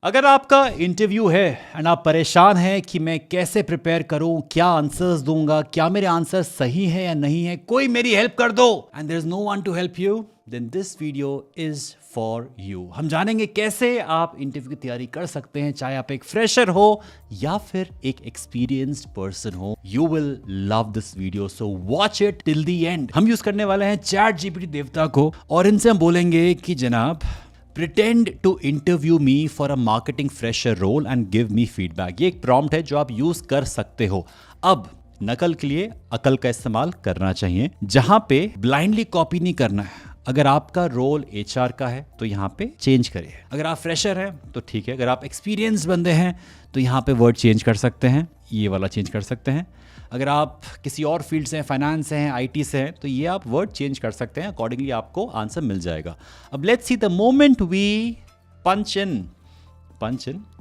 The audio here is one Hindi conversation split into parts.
अगर आपका इंटरव्यू है एंड आप परेशान हैं कि मैं कैसे प्रिपेयर करूं, क्या आंसर्स दूंगा, क्या मेरे आंसर सही है या नहीं है, कोई मेरी हेल्प कर दो, and there is no one to help you, then this video is for you. हम जानेंगे कैसे आप इंटरव्यू की तैयारी कर सकते हैं, चाहे आप एक फ्रेशर हो या फिर एक एक्सपीरियंस्ड पर्सन हो। You will love this video, so watch it till the end. हम यूज करने वाले हैं चैट जीपीटी देवता को, और इनसे हम बोलेंगे कि जनाब Pretend to interview me for a marketing fresher role and give me feedback। ये एक प्रॉम्प्ट है जो आप यूज कर सकते हो। अब नकल के लिए अकल का इस्तेमाल करना चाहिए, जहां पे ब्लाइंडली कॉपी नहीं करना है। अगर आपका रोल एचआर का है तो यहाँ पे चेंज करिए, अगर आप फ्रेशर हैं तो ठीक है, अगर आप एक्सपीरियंस बंदे हैं तो यहाँ पे वर्ड चेंज कर सकते हैं, ये वाला चेंज कर सकते हैं। अगर आप किसी और फील्ड से हैं, फाइनेंस से हैं, आईटी से हैं, तो ये आप वर्ड चेंज कर सकते हैं, अकॉर्डिंगली आपको आंसर मिल जाएगा। अब let's see the moment we punch in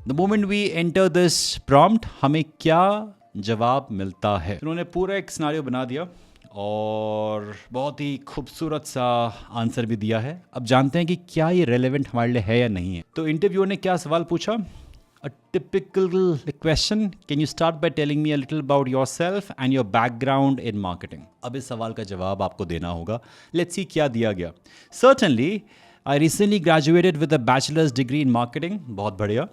the moment we enter this prompt, हमें क्या जवाब मिलता है। उन्होंने पूरा एक सिनेरियो बना दिया और बहुत ही खूबसूरत सा आंसर भी दिया है। अब जानते हैं कि क्या ये रेलेवेंट हमारे लिए है या नहीं है। तो इंटरव्यूअर ने क्या सवाल पूछा, A typical question, can you start by telling me a little about yourself and your background in marketing? अब इस सवाल का जवाब आपको देना होगा। Let's see क्या दिया गया। Certainly, I recently graduated with a bachelor's degree in marketing, बहुत बढ़िया,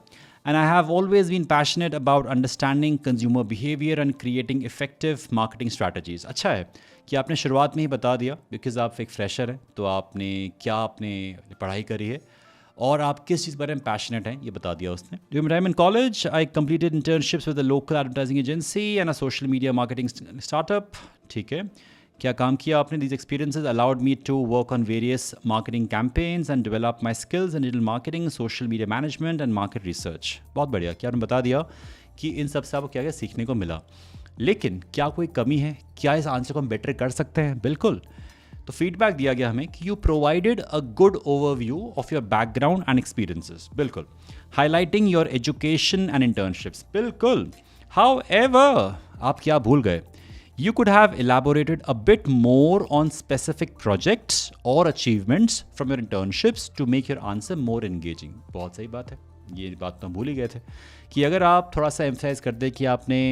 and I have always been passionate about understanding consumer behavior and creating effective marketing strategies। अच्छा है कि आपने शुरुआत में ही बता दिया, बिकॉज आप एक फ्रेशर हैं, तो आपने क्या आपने पढ़ाई करी है और आप किस चीज़ बारे में पैशनेट हैं, ये बता दिया उसने। During time in college I completed internships with a local advertising agency and a social media marketing startup. ठीक है, क्या काम किया आपने? These experiences allowed me to work on various marketing campaigns and develop my skills in digital marketing, social media management and market research. बहुत बढ़िया, क्या आपने बता दिया कि इन सब से आपको क्या क्या सीखने को मिला। लेकिन क्या कोई कमी है? क्या इस आंसर को हम बेटर कर सकते हैं? बिल्कुल। तो फीडबैक दिया गया हमें कि you provided a good overview of your background and experiences. बिल्कुल। Highlighting your education and internships. बिल्कुल। हाउएवर, आप क्या भूल गए? You could have elaborated a bit more on specific projects or achievements from your internships to make your answer more engaging। बहुत सही बात है, ये बात तो हम भूल ही गए थे कि अगर आप थोड़ा सा एम्फसाइज कर दें कि आपने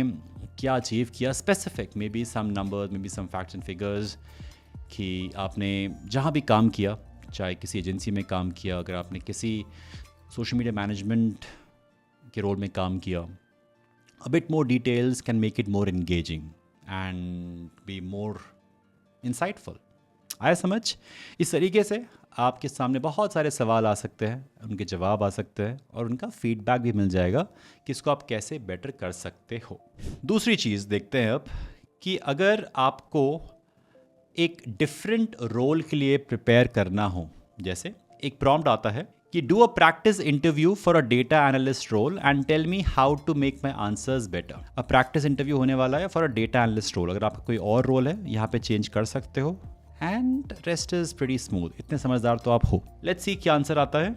क्या अचीव किया, specific, maybe some numbers, maybe some facts and figures, कि आपने जहाँ भी काम किया, चाहे किसी एजेंसी में काम किया, अगर आपने किसी सोशल मीडिया मैनेजमेंट के रोल में काम किया, a bit more details can make it more engaging and be more insightful. आया समझ? इस तरीके से आपके सामने बहुत सारे सवाल आ सकते हैं, उनके जवाब आ सकते हैं और उनका फीडबैक भी मिल जाएगा कि इसको आप कैसे बेटर कर सकते हो। दूसरी चीज़ देखते हैं अब कि अगर आपको एक डिफरेंट रोल के लिए प्रिपेयर करना हो, जैसे एक प्रॉम्प्ट आता है कि do a practice interview for a data analyst role and tell me how to make my answers better. अब प्रैक्टिस इंटरव्यू होने वाला है for a data analyst role. अगर आपका कोई और रोल है, यहाँ पे चेंज कर सकते हो and rest is pretty smooth. इतने समझदार तो आप हो। लेट्स सी क्या आंसर आता है।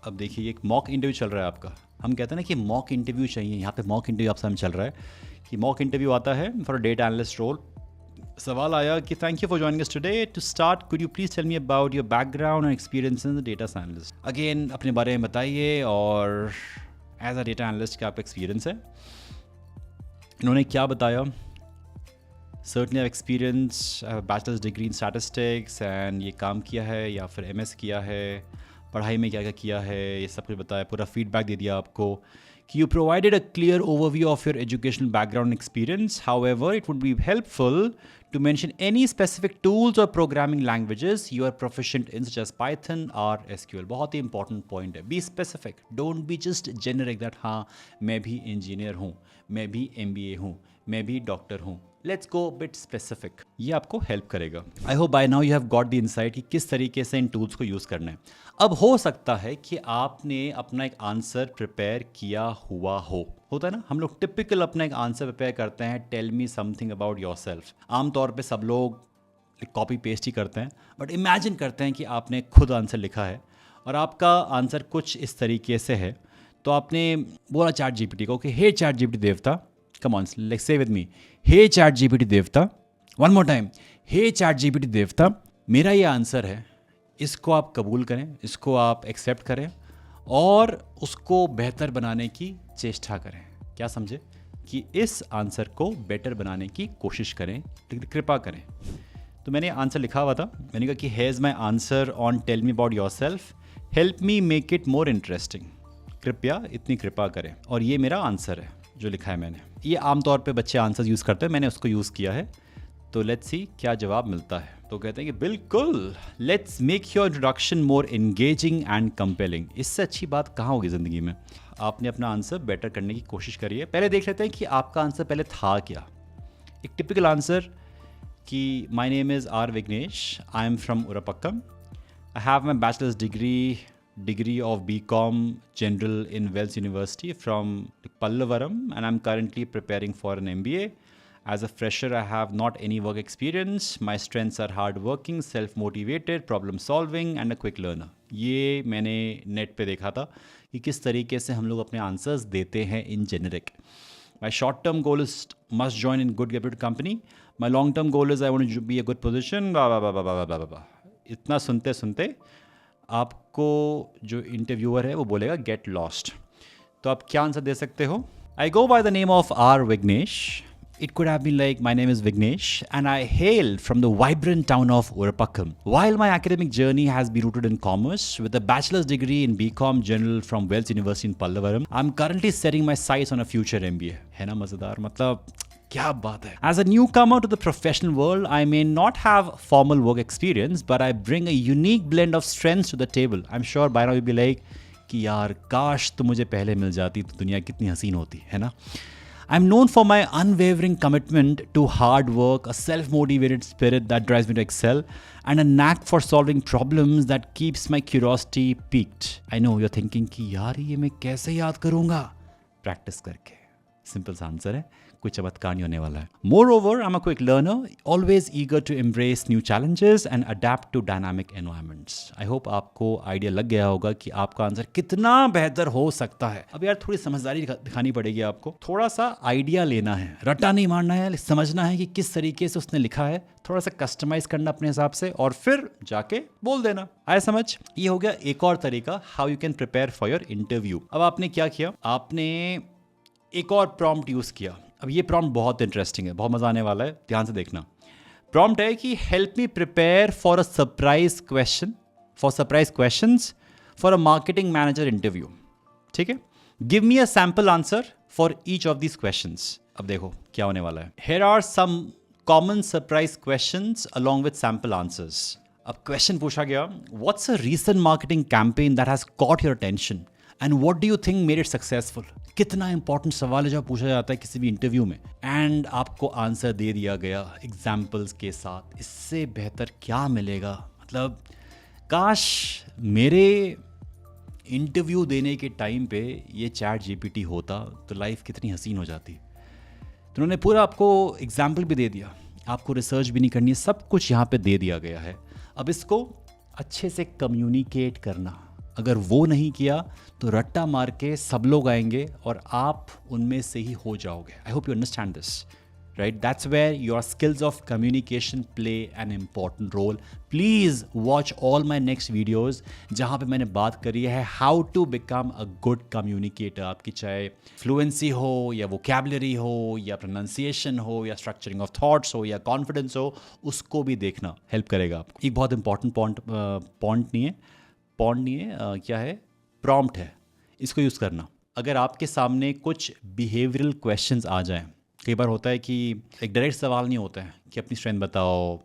अब देखिए, एक मॉक इंटरव्यू चल रहा है आपका। हम कहते हैं ना कि मॉक इंटरव्यू चाहिए, यहाँ पे मॉक इंटरव्यू आपसे चल रहा है कि मॉक इंटरव्यू आता है for a data analyst role. सवाल आया कि thank you for joining us today, to start could you please tell me about your background and experience in the data analyst. Again अपने बारे में बताइए और एज अ डेटा एनालिस्ट क्या आपका एक्सपीरियंस है। इन्होंने क्या बताया? Certainly experience, bachelors degree in statistics and ये काम किया है या फिर एमएस किया है, पढ़ाई में क्या क्या किया है, ये सब कुछ बताया, पूरा फीडबैक दे दिया आपको कि you provided a clear overview of your educational background and experience. However, it would be helpful to mention any specific tools or programming languages you are proficient in, such as Python or SQL. बहुत ही important point है. Be specific. Don't be just generic that हाँ मैं भी engineer हूँ, मैं भी MBA हूँ, मैं भी डॉक्टर हूँ। Let's go a bit specific. ये आपको हेल्प करेगा। I hope by now you have got the insight कि किस तरीके से इन टूल्स को यूज़ करना है। अब हो सकता है कि आपने अपना एक आंसर प्रिपेयर किया हुआ हो। होता है ना, हम लोग टिपिकल अपना एक आंसर प्रिपेयर करते हैं, tell me something about yourself. आमतौर पे सब लोग कॉपी पेस्ट ही करते हैं, बट इमेजिन करते हैं कि आपने खुद आंसर लिखा है और आपका आंसर कुछ इस तरीके से है। तो आपने बोला चैट जीपीटी को कि हे चैट जीपीटी देवता, come on let's say with me, hey ChatGPT देवता, one more time, hey ChatGPT देवता, मेरा ये आंसर है, इसको आप कबूल करें, इसको आप एक्सेप्ट करें और उसको बेहतर बनाने की चेष्टा करें। क्या समझे? कि इस आंसर को बेटर बनाने की कोशिश करें, कृपा करें। तो मैंने आंसर लिखा हुआ था, मैंने कहा कि here is my answer on tell me about yourself, help me make it more interesting. कृपया इतनी कृपा करें। और ये मेरा आंसर है जो लिखा है मैंने। ये आमतौर पे बच्चे आंसर यूज़ करते हैं, मैंने उसको यूज़ किया है। तो लेट्स सी क्या जवाब मिलता है। तो कहते हैं कि बिल्कुल, let's make your introduction more engaging and compelling. इससे अच्छी बात कहाँ होगी ज़िंदगी में। आपने अपना आंसर बेटर करने की कोशिश करी है। पहले देख लेते हैं कि आपका आंसर पहले था क्या। एक टिपिकल आंसर कि my name is R Vighnesh, I am from Urapakkam, I have my bachelor's degree of BCom General in Wells University from Pallavaram, and I'm currently preparing for an MBA. As a fresher, I have not any work experience. My strengths are hardworking, self-motivated, problem solving and a quick learner. ये मैंने नेट पे देखा था कि किस तरीके से हम लोग अपने आंसर्स देते हैं इन generic. My short-term goal is must join in good reputed company. My long-term goal is I want to be a good position. इतना सुनते सुनते आपको जो इंटरव्यूअर है वो बोलेगा गेट लॉस्ट। तो आप क्या आंसर दे सकते हो? I go by the name of R Vighnesh. It could have been like, my name is Vignesh and I hail from the vibrant town of Urupakkam. While my academic journey has been rooted in commerce with a bachelor's degree in BCom General from Wells University in Pallavaram, I'm currently setting my sights on a future MBA. है ना मज़ेदार? मतलब क्या बात है। As a newcomer to the professional world, I may not have formal work experience, but I bring a unique blend of strengths to the table. I'm sure by now you'll be like कि यार काश तो मुझे पहले मिल जाती तो दुनिया कितनी हसीन होती, है ना? I'm known for my unwavering commitment to hard work, a self-motivated spirit that drives me to excel, and a knack for solving problems that keeps my curiosity piqued. I know you're thinking कि यार ये मैं कैसे याद करूँगा? प्रैक्टिस करके। सिंपल सा आंसर है, कोई चमत्कार नहीं होने वाला है। Moreover, I'm a quick learner, always eager to embrace new challenges and adapt to dynamic environments. I hope आपको आइडिया लग गया होगा कि आपका आंसर कितना बेहतर हो सकता है। अब यार थोड़ी समझदारी दिखानी पड़ेगी आपको, थोड़ा सा आइडिया लेना है, रट्टा नहीं मारना है, समझना है कि किस तरीके से उसने लिखा है, थोड़ा सा कस्टमाइज करना अपने हिसाब से और फिर जाके बोल देना। आया समझ? ये हो गया एक और तरीका, how you can prepare for your interview. अब आपने क्या किया? आपने एक और प्रॉम्प्ट यूज़ किया। अब ये प्रॉम्प्ट बहुत इंटरेस्टिंग है, बहुत मज़ा आने वाला है, ध्यान से देखना। प्रॉम्प्ट है कि help me prepare for a surprise question, for surprise questions for a marketing manager interview. ठीक है, give me a sample answer for each of these questions. अब देखो क्या होने वाला है। Here are some common surprise questions along with sample answers. अब क्वेश्चन पूछा गया, what's a recent marketing campaign that has caught your attention and what do you think made it successful. कितना इंपॉर्टेंट सवाल है जो पूछा जाता है किसी भी इंटरव्यू में, एंड आपको आंसर दे दिया गया एग्जाम्पल्स के साथ। इससे बेहतर क्या मिलेगा? मतलब काश मेरे इंटरव्यू देने के टाइम पे ये चैट जीपीटी होता तो लाइफ कितनी हसीन हो जाती। तो उन्होंने पूरा आपको एग्जाम्पल भी दे दिया, आपको रिसर्च भी नहीं करनी है, सब कुछ यहाँ पे दे दिया गया है। अब इसको अच्छे से कम्युनिकेट करना, अगर वो नहीं किया तो रट्टा मार के सब लोग आएंगे और आप उनमें से ही हो जाओगे। I hope you understand this, right? That's where your skills of communication play an important role. Please watch all my next videos जहाँ पे मैंने बात करी है how to become a good communicator. आपकी चाहे फ्लुएंसी हो या वोकैबुलरी हो या प्रोनाउंसिएशन हो या स्ट्रक्चरिंग ऑफ थॉट्स हो या कॉन्फिडेंस हो, उसको भी देखना हेल्प करेगा आपको। एक बहुत इंपॉर्टेंट पॉइंट नहीं है, क्या है? प्रॉम्प्ट है, इसको यूज़ करना। अगर आपके सामने कुछ बिहेवियरल क्वेश्चंस आ जाएं, कई बार होता है कि एक डायरेक्ट सवाल नहीं होता है कि अपनी स्ट्रेंथ बताओ,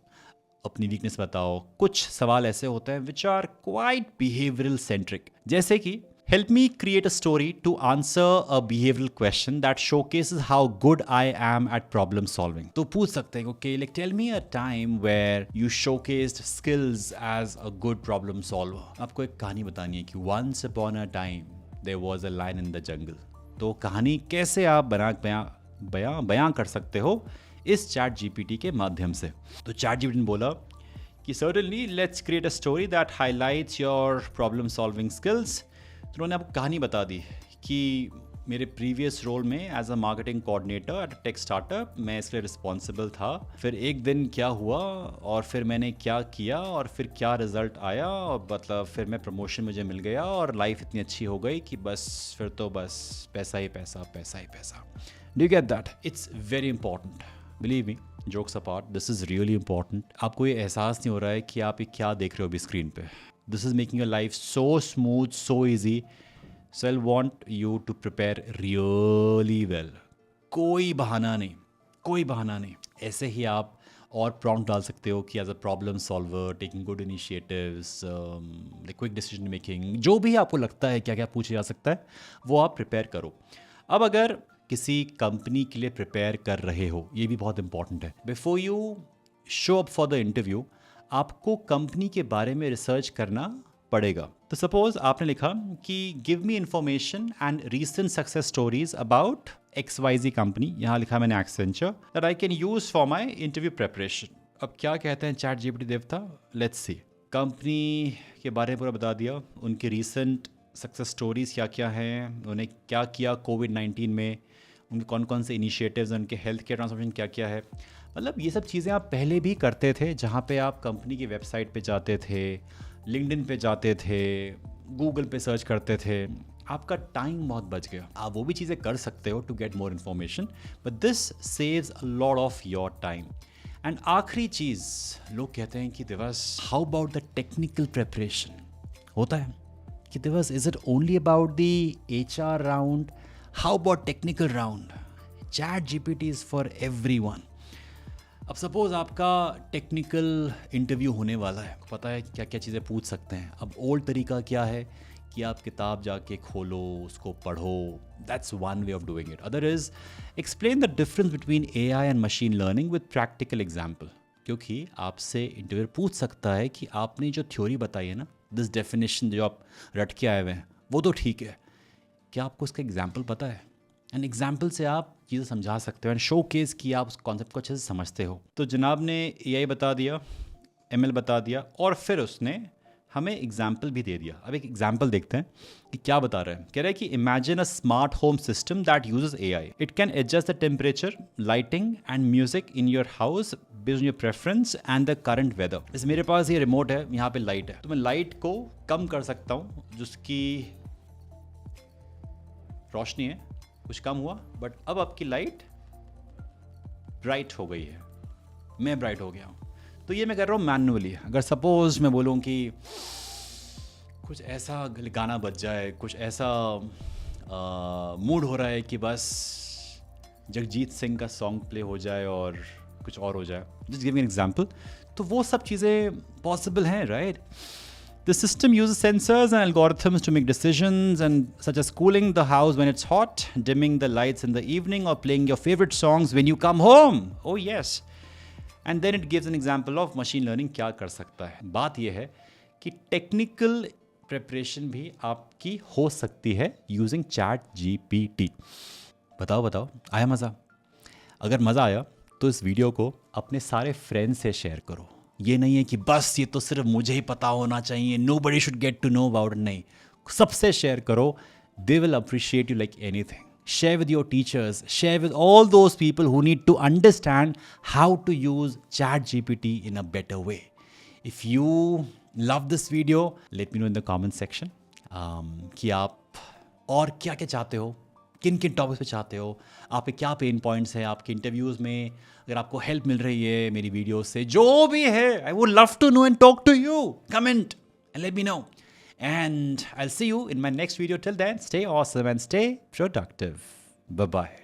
अपनी वीकनेस बताओ। कुछ सवाल ऐसे होते हैं which are quite behavioural centric, जैसे कि help me create a story to answer a behavioral question that showcases how good I am at problem solving. तो पूछ सकते हैं, okay, like tell me a time where you showcased skills as a good problem solver. आपको एक कहानी बतानी है कि once upon a time there was a lion in the jungle. तो कहानी कैसे आप बयां कर सकते हो इस चैट जीपीटी के माध्यम से। तो चैट जीपीटी ने बोला कि certainly let's create a story that highlights your problem solving skills. तो उन्होंने आपको कहानी बता दी कि मेरे प्रीवियस रोल में as a marketing coordinator at a tech startup मैं इसलिए रिस्पॉन्सिबल था। फिर एक दिन क्या हुआ और फिर मैंने क्या किया और फिर क्या रिजल्ट आया और मतलब फिर मैं प्रमोशन मुझे मिल गया और लाइफ इतनी अच्छी हो गई कि बस फिर तो बस पैसा ही पैसा, पैसा ही पैसा। Do you get that? It's very important, believe me, jokes apart, this is really important. आपको ये एहसास नहीं हो रहा है कि आप ये क्या देख रहे हो अभी स्क्रीन पे। This is making your life so smooth, so easy. So I'll want you to prepare really well. कोई बहाना नहीं, कोई बहाना नहीं। ऐसे ही आप और प्रॉम्प्ट डाल सकते हो कि as a problem solver, taking good initiatives, quick decision making, जो भी आपको लगता है क्या क्या पूछा जा सकता है वो आप प्रिपेयर करो। अब अगर किसी कंपनी के लिए प्रिपेयर कर रहे हो, ये भी बहुत इंपॉर्टेंट है, before you show up for the interview आपको कंपनी के बारे में रिसर्च करना पड़ेगा। तो सपोज आपने लिखा कि give me information and recent success stories about XYZ company, यहाँ लिखा मैंने Accenture, that I can use for my interview preparation. अब क्या कहते हैं चैट GPT देवता, लेट्स सी। कंपनी के बारे में पूरा बता दिया, उनकी रीसेंट सक्सेस स्टोरीज क्या क्या हैं, उन्हें क्या किया कोविड-19 में, उनके कौन कौन से इनिशिएटिव्स हैं, उनके हेल्थ केयर ट्रांसफॉर्मेशन क्या क्या है। मतलब ये सब चीज़ें आप पहले भी करते थे, जहाँ पे आप कंपनी की वेबसाइट पे जाते थे, लिंक्डइन पे जाते थे, गूगल पे सर्च करते थे। आपका टाइम बहुत बच गया। आप वो भी चीज़ें कर सकते हो to get more information, but this saves a lot of your time. And आखिरी चीज़, लोग कहते हैं कि दिवस how about the technical preparation. होता है कि दिवस is it only about the HR round, how about technical round? Chat GPT is for everyone. अब सपोज़ आपका टेक्निकल इंटरव्यू होने वाला है, पता है क्या क्या चीज़ें पूछ सकते हैं। अब ओल्ड तरीका क्या है कि आप किताब जाके खोलो, उसको पढ़ो, that's one way of doing it. Other is explain the difference between AI and machine learning with practical example. क्योंकि आपसे इंटरव्यू पूछ सकता है कि आपने जो थ्योरी बताई है ना, दिस डेफिनेशन जो आप रट के आए हुए हैं, वो तो ठीक है, क्या आपको उसका एग्जाम्पल पता है? एंड एग्जाम्पल से आप चीज़ें समझा सकते हो एंड शो केस कि आप उस कॉन्सेप्ट को अच्छे से समझते हो। तो जनाब ने AI बता दिया, ML बता दिया और फिर उसने हमें एग्जाम्पल भी दे दिया। अब एक एग्जाम्पल देखते हैं कि क्या बता रहा है। कह रहा है कि imagine a smart home system that uses AI. It can adjust the temperature, lighting and music in your house based on your preference and the current weather. जैसे मेरे पास ये रिमोट है, यहाँ पे लाइट है, तो मैं लाइट को कम कर सकता हूँ, जिसकी रोशनी है कुछ कम हुआ, बट अब आपकी लाइट ब्राइट हो गई है, मैं ब्राइट हो गया हूँ। तो ये मैं कर रहा हूँ मैनुअली। अगर सपोज मैं बोलूँ कि कुछ ऐसा गाना बज जाए, कुछ ऐसा मूड हो रहा है कि बस जगजीत सिंह का सॉन्ग प्ले हो जाए और कुछ और हो जाए, जस्ट गिविंग एन एग्जाम्पल, तो वो सब चीज़ें पॉसिबल हैं, right? The system uses sensors and algorithms to make decisions, and such as cooling the house when it's hot, dimming the lights in the evening, or playing your favorite songs when you come home. Oh yes. And then it gives an example of machine learning क्या कर सकता है। बात यह है कि टेक्निकल प्रिपरेशन भी आपकी हो सकती है यूजिंग चैट GPT। बताओ बताओ, आया मज़ा? अगर मज़ा आया तो इस वीडियो को अपने सारे फ्रेंड्स से शेयर करो। ये नहीं है कि बस ये तो सिर्फ मुझे ही पता होना चाहिए, nobody should get to know about it। नहीं, सबसे शेयर करो, they will appreciate you like anything। Share with your teachers, share with all those people who need to understand how to use ChatGPT in a better way। If you love this video, let me know in the comment section कि आप और क्या क्या चाहते हो, किन किन टॉपिक्स पे चाहते हो, आपके क्या पेन पॉइंट्स हैं आपके इंटरव्यूज़ में। अगर आपको हेल्प मिल रही है मेरी वीडियो से, जो भी है, I would love to know and talk to you. Comment and let me know, and I will see you in my next video. Till then, stay awesome and stay productive. Bye bye.